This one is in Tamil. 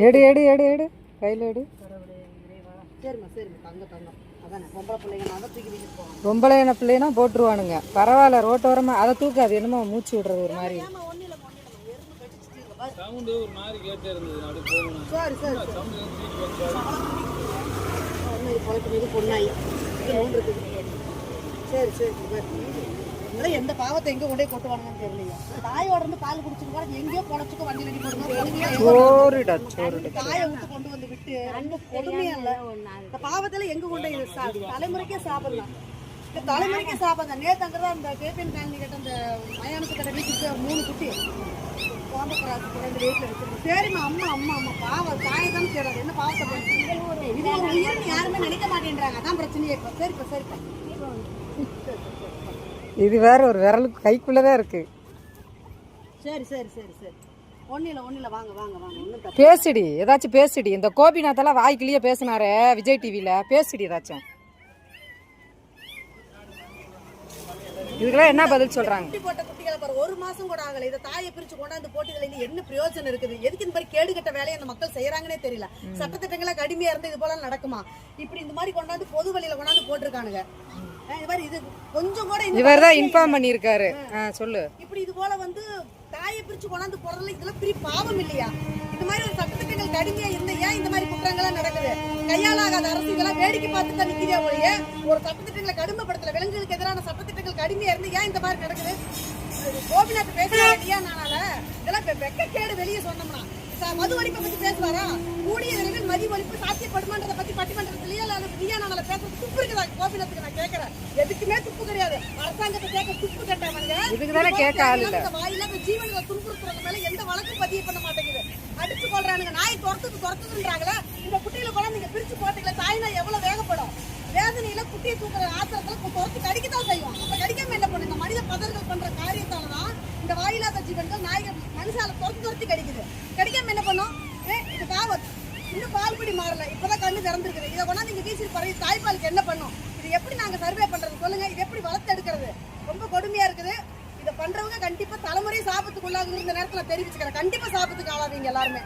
எடு எடு எடு எடு கையில் எடு. பொம்பளையான பிள்ளைனா போட்டுருவானுங்க. பரவாயில்ல, ரோட்டோரமாக அதை தூக்காது. என்னமோ மூச்சு விடுறது ஒரு மாதிரி. சரி சரி சரி. எந்த பாவத்தை எங்க கொண்டே கொட்டுவானுங்கன்னு தெரியலையா? தாயோட இருந்து பால் குடிச்சுட்டு கூட எங்கேயோ பொழைச்சுக்கோ வண்டி ரெடி போடுங்க. தாயை விட்டு கொண்டு வந்து விட்டு ரொம்ப கொடுமையா இல்ல. இந்த பாவத்துல எங்க கொண்டே தலைமுறைக்கே சாப்பிடலாம். இந்த தலைமுறைக்கே சாப்பிடுங்க. நேற்று அங்கதான் அந்த கேபிஎன் காலனி கிட்ட அந்த மயானத்து கடை வீட்டுக்கு 3 குட்டி சரிம்மா. அம்மா அம்மா அம்மா பாவம் தாயை தான் செய்யறது. என்ன பாவத்தை இது ஒரு உயிர்னு யாருமே நினைக்க மாட்டேன்றாங்க. அதான் பிரச்சனையே. இப்போ சரிப்பா சரிப்பா. இது வேற ஒரு விரலுக்கு கைக்குள்ளதான் இருக்கு. சரி சரி சரி சரி. ஒன்னில வாங்க வாங்க வாங்க. ஒன்றும் பேசுடி, ஏதாச்சும் பேசுடி. இந்த கோபிநாத்தெல்லாம் வாய்க்கிலேயே பேசினாரு விஜய் டிவியில. பேசுடி ஏதாச்சும். இதுக்கெல்லாம் என்ன பதில் சொல்றாங்க? குட்டி போட்ட குட்டிகளை பாரு, 1 மாசம் கூட ஆகல. இதை தாயை பிரிச்சு கொண்டாந்து போட்டிகளை என்ன பிரயோஜனம் இருக்குது? எதுக்கு இந்த மாதிரி கேடுகட்ட வேலையை அந்த மக்கள் செய்யறாங்கன்னே தெரியல. சட்டத்திட்டங்களா கடுமையா இருந்து இது போல நடக்குமா? இப்படி இந்த மாதிரி கொண்டாந்து பொது வழியில கொண்டாந்து போட்டிருக்கானுங்க. இது கொஞ்சம் கூட இவர்தான் இன்ஃபார்ம் பண்ணிருக்காரு. சொல்லு. இப்படி இது போல வந்து தாயை பிரிச்சு கொண்டாந்து போறதுல இதெல்லாம் பெரிய பாவம் இல்லையா? இந்த மாதிரி ஒரு சட்டத்திட்டங்கள் கடுமையா இருந்தா ஏன் இந்த மாதிரி குற்றங்கள்லாம் நடக்குது? கையாளாகாத அரசு இதெல்லாம் வேடிக்கை பார்த்து தான் நிக்கிறே ஒழிய ஒரு சட்டத்திட்டங்களை கடுமைப்படுத்தல. விலங்குகளுக்கு எதிரான சட்டத்திட்டங்கள் கடுமையா இருந்து ஏன் இந்த மாதிரி நடக்குது? கோபிநாத் பேசுறாரு இல்லையா? நானால இதெல்லாம் வெக்கக்கேடு வெளியே சொன்னோம்னா மது ஒழிப்பை பத்தி பேசுவாரா? கூடிய விரைவில் மது ஒழிப்பு சாத்தியப்படுமான்றதை பத்தி பட்டிமன்றத்திலேயே நீயா நானால பேசுறது துப்பு இருக்குதா? கோபிநாத்துக்கு நான் கேட்கறேன். எதுக்குமே துப்பு கிடையாது. அரசாங்கத்தை கேட்க துப்பு கேட்டாங்க. இதுக்குதானே கேட்க ஆள் இல்ல. வாயில அந்த ஜீவன்களை துன்புறுத்துறது மேல எந்த வழக்கும் பதிவு பண்ண மாட்டேங்குது. அடிச்சு கொள்றானுங்க. நாய் துரத்துதுன்றாங்களே. இந்த குட்டியில கூட நீங்க பிரிச்சு போட்டீங்களா? தாய்னா எவ்வளவு வேகப்படும். வேதனையில குட்டியை தூக்குற ஆத்திரத்துல துரத்து கடிக்கத்தான் செய்வோம். அப்ப கடிக்காம என்ன பண்ணுங்க? மனித பதர்கள் பண்ற காரியத்தாலதான் இந்த வாயிலாத ஜீவன்கள் நாய்கள் மனுஷால துரத்தி கடிக்குது. கடிக்காம என்ன பண்ணும்? இது காவத். இன்னும் பால்படி மாறல. இப்பதான் கண்ணு திறந்துருக்குது. இதை கொண்டாந்து நீங்க வீசி பறவை தாய்ப்பாலுக்கு என்ன பண்ணும்? இது எப்படி நாங்க சர்வே பண்றது சொல்லுங்க? இது எப்படி வளர்த்து எடுக்கிறது? ரொம்ப கொடுமையா இருக்குது. இதை பண்றவங்க கண்டிப்பா தலைமுறை சாபத்துக்குள்ளாகுது. இந்த நேரத்துல தெரிவிச்சுக்கிறேன். கண்டிப்பா சாபத்துக்கு ஆளாவீங்க எல்லாருமே.